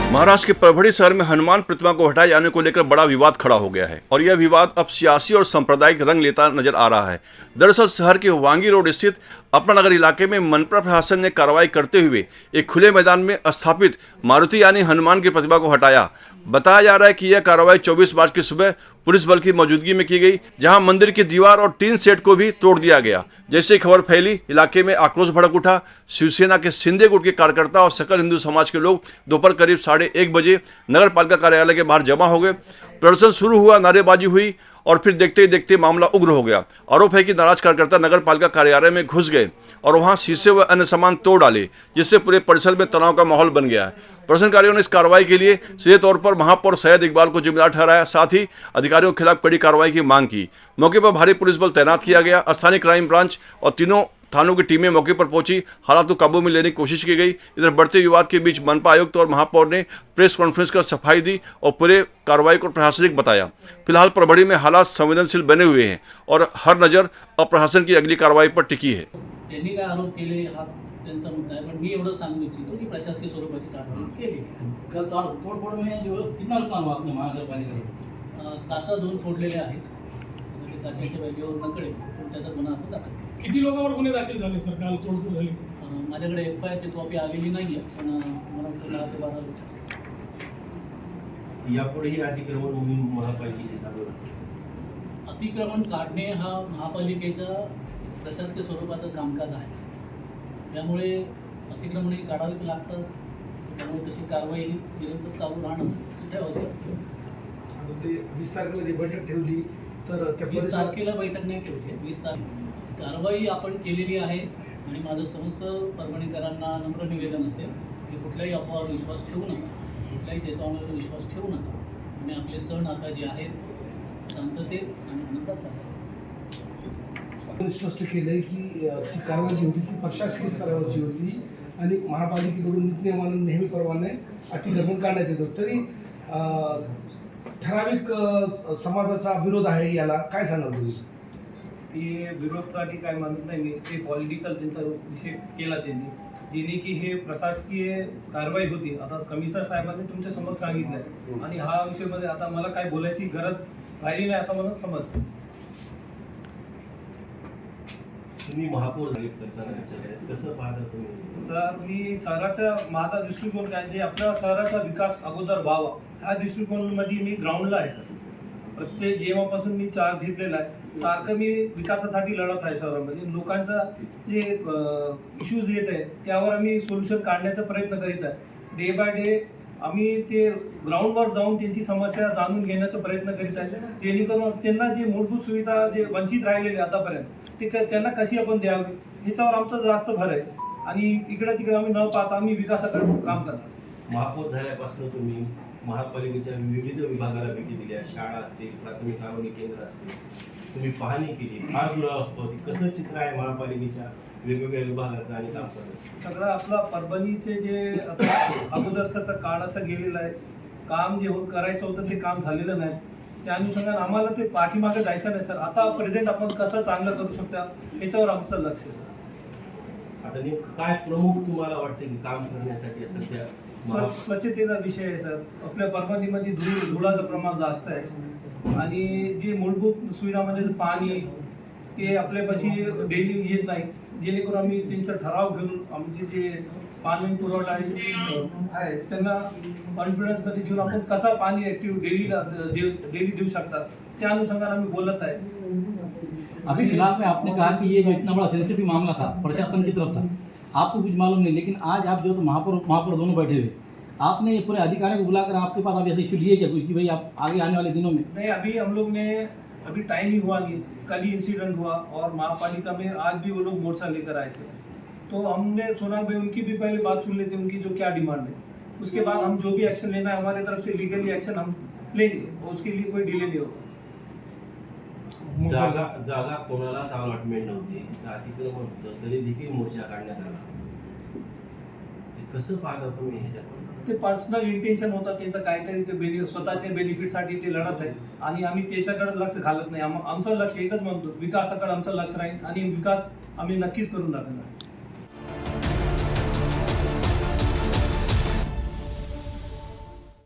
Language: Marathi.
महाराष्ट्र के परभणी शहर में हनुमान प्रतिमा को हटाए जाने को लेकर बड़ा विवाद खड़ा हो गया है और यह विवाद अब सियासी और सांप्रदायिक रंग लेता नजर आ रहा है। दरअसल शहर के वांगी रोड स्थित अपना नगर इलाके में मनपा प्रशासन ने कार्रवाई करते हुए एक खुले मैदान में स्थापित मारुति यानी हनुमान की प्रतिमा को हटाया। बताया जा रहा है कि यह कार्रवाई 24 मार्च की सुबह पुलिस बल की मौजूदगी में की गई, जहां मंदिर की दीवार और टीन सेट को भी तोड़ दिया गया। जैसे ही खबर फैली, इलाके में आक्रोश भड़क उठा। शिवसेना के शिंदे गुट के कार्यकर्ता और सकल हिंदू समाज के लोग दोपहर करीब 1:30 बजे नगर पालिका कार्यालय के बाहर जमा हो गए। प्रदर्शन शुरू हुआ, नारेबाजी हुई और फिर देखते ही देखते मामला उग्र हो गया। आरोप है कि नाराज कार्यकर्ता नगर पालिका कार्यालय में घुस गए और वहां शीशे व अन्य सामान तोड़ डाले, जिससे पूरे परिसर में तनाव का माहौल बन गया है। प्रदर्शनकारियों ने इस कार्रवाई के लिए सीधे तौर पर महापौर सैयद इकबाल को जिम्मेदार ठहराया, साथ ही अधिकारियों के खिलाफ कड़ी कार्रवाई की मांग की। मौके पर भारी पुलिस बल तैनात किया गया। स्थानीय क्राइम ब्रांच और तीनों थानों की टीमें मौके पर पहुंची, हालात को काबू में लेने की कोशिश की गई। इधर बढ़ते विवाद के बीच मनपा आयुक्त और महापौर ने प्रेस कॉन्फ्रेंस कर सफाई दी और पूरे कार्रवाई को प्रशासनिक बताया। फिलहाल परभणी में हालात संवेदनशील बने हुए हैं और हर नजर अब प्रशासन की अगली कार्रवाई पर टिकी है। त्यांनी काय आरोप केले हा त्यांचा मुद्दा आहे, पण मी एवढं सांगू इच्छितो की प्रशासकीय स्वरूपाची कारवाई केली। कल तोड़फोड़ में जो कितना नुकसान हुआ अपने महानगरपालिका काचा 2 फोडलेले आहेत, म्हणजे काचेच्या व्हॅल्यूवर नकडे पण त्याचा गुन्हा आपण दाखल केला। किती लोकांवर गुन्हे दाखल झाले सर? काल तोडफोड झाली, माझ्याकडे FIR ची कॉपी आलेली नाहीये, पण मला वाटतं 10 ते 12 लोक यापुढेही अतिक्रमण मोहीम महापालिकेची चालू आहे। अतिक्रमण काढणे हा महापालिकेचा प्रशासकीय स्वरूपाचं कामकाज आहे, त्यामुळे अतिक्रमणे काढावीच लागतात। त्यामुळे तशी कारवाई निरंतर चालू राहणं ठेवायची। आता ते 20 तारखेला जी बैठक ठेवली तर त्या 20 तारखेला बैठक नाही ठेवली, 20 तारखेला कारवाई आपण केलेली आहे आणि माझं समस्त परभणीकरांना नम्र निवेदन असेल की कुठल्याही अफवावर विश्वास ठेवू नका, कुठल्याही चेतावणीवर विश्वास ठेवू नका आणि आपले सण आता जे आहेत शांततेत आणि आनंदात साजरे स्पष्ट केलंय की ती कारवाई जी होती ती प्रशासकीय स्तरावरची होती आणि महापालिकेकडून नियमानं नेहमीप्रमाणे अतिक्रमण काढण्यात येतं। तरी ठराविक समाजाचा विरोध आहे, याला काय सांगाल तुम्ही? ते विरोधासाठी काय म्हणत नाही मी, ते पॉलिटिकल त्यांचा विषय केला त्यांनी, जेणे की हे प्रशासकीय कारवाई होती। आता कमिशनर साहेबांनी तुमच्या समोर सांगितलं आणि हा विषयामध्ये आता मला काय बोलायची गरज राहिली नाही असं मला समजतं। तुम्ही महापौर झाले कसं पाहता तुम्ही? सर, मी शहराचा माझा दृष्टिकोन काय, जे आपल्या शहराचा विकास अगोदर व्हावा ह्या दृष्टिकोनामध्ये मी ग्राउंडला आहे। प्रत्येक जेव्हापासून मी चार्ज घेतलेला आहे, सारखं मी विकासासाठी लढत आहे। शहरामध्ये लोकांचा जे इश्यूज येत आहे त्यावर आम्ही सोल्युशन काढण्याचा प्रयत्न करीत आहे। डे बाय डे आम्ही ते ग्राउंडवर जाऊन त्यांची समस्या जाणून घेण्याचा प्रयत्न करीत आहे, जेणेकरून त्यांना जे मूलभूत सुविधा जे वंचित राहिलेले आतापर्यंत ते त्यांना कशी आपण द्यावी ह्याच्यावर आमचा जास्त भर आहे आणि इकडे तिकडे आम्ही न पाहता आम्ही विकासाकडे काम करणार। महापौर झाल्यापासून तुम्ही महापालिकेच्या विविध विभागाला भेटी दिल्या, शाळा असतील, प्राथमिक आरोग्य केंद्र असतील, तुम्ही पाहणी केली, फार दुरावस्था होती। कसं चित्र आहे महापालिकेच्या वेगवेगळ्या विभागाचं आणि काम करण्याचं? सगळं आपला परभणीचे जे आता अगोदरचा काळ असा गेलेला आहे, काम जे करायचं होतं ते काम झालेलं नाही। त्या अनुषंगाने आम्हाला ते पाठीमागे जायचं नाही सर। आता प्रेझेंट आपण कसं चांगलं करू शकता याच्यावर आमचं लक्ष आहे। आता नेमकं काय प्रमुख तुम्हाला वाटतं की काम करण्यासाठी सध्या? स्वच्छतेचा विषय आहे सर। आपल्या परभणीमध्ये धुळाचं प्रमाण जास्त आहे आणि जे मूलभूत सुविधामध्ये पाणी ते आपल्यापाशी डेली येत नाही, जेणेकरून आम्ही त्यांचा ठराव घेऊन आमचे जे पाणी पुरवठा आहे त्यांना कॉन्फिडन्समध्ये घेऊन आपण कसा पाणी ॲक्टिव्ह डेली देऊ शकतात त्या अनुषंगाने आम्ही बोलत आहे। अभी फिलहाल में आपने कहा कि ये जो इतना बड़ा सेंसिटिव मामला था प्रशासन की तरफ था, आपको कुछ मालूम नहीं, लेकिन आज आप जो तो महापौर दोनों बैठे हुए, आपने ये पूरे अधिकारियों को बुलाकर आपके पास अभी ऐसे इशू लिए क्या कुछ कि भाई आप आगे आने वाले दिनों में? नहीं, अभी हम लोग ने अभी टाइम ही हुआ नहीं, कल ही इंसिडेंट हुआ और महापालिका में आज भी वो लोग मोर्चा लेकर आए थे, तो हमने सुना भाई उनकी भी पहले बात सुन लेते उनकी जो क्या डिमांड है, उसके बाद हम जो भी एक्शन लेना है हमारी तरफ से लीगली एक्शन हम लेंगे और उसके लिए कोई डिले नहीं होगा। जागा कोणालाच अलॉटमेंट नव्हती, अतिक्रमण होतं, तरी देखील मोर्चा काढण्यात आला। कसं पाहता तुम्ही ह्याच्यात? ते पर्सनल इंटेन्शन होता त्यांचं, काहीतरी ते स्वतःच्या बेनिफिटसाठी ते लढत आहे आणि आम्ही त्याच्याकडे लक्ष घालत नाही। आमचं लक्ष एकच म्हणतो, विकासाकडे आमचं लक्ष राहील आणि विकास आम्ही नक्कीच करून दाखवणार।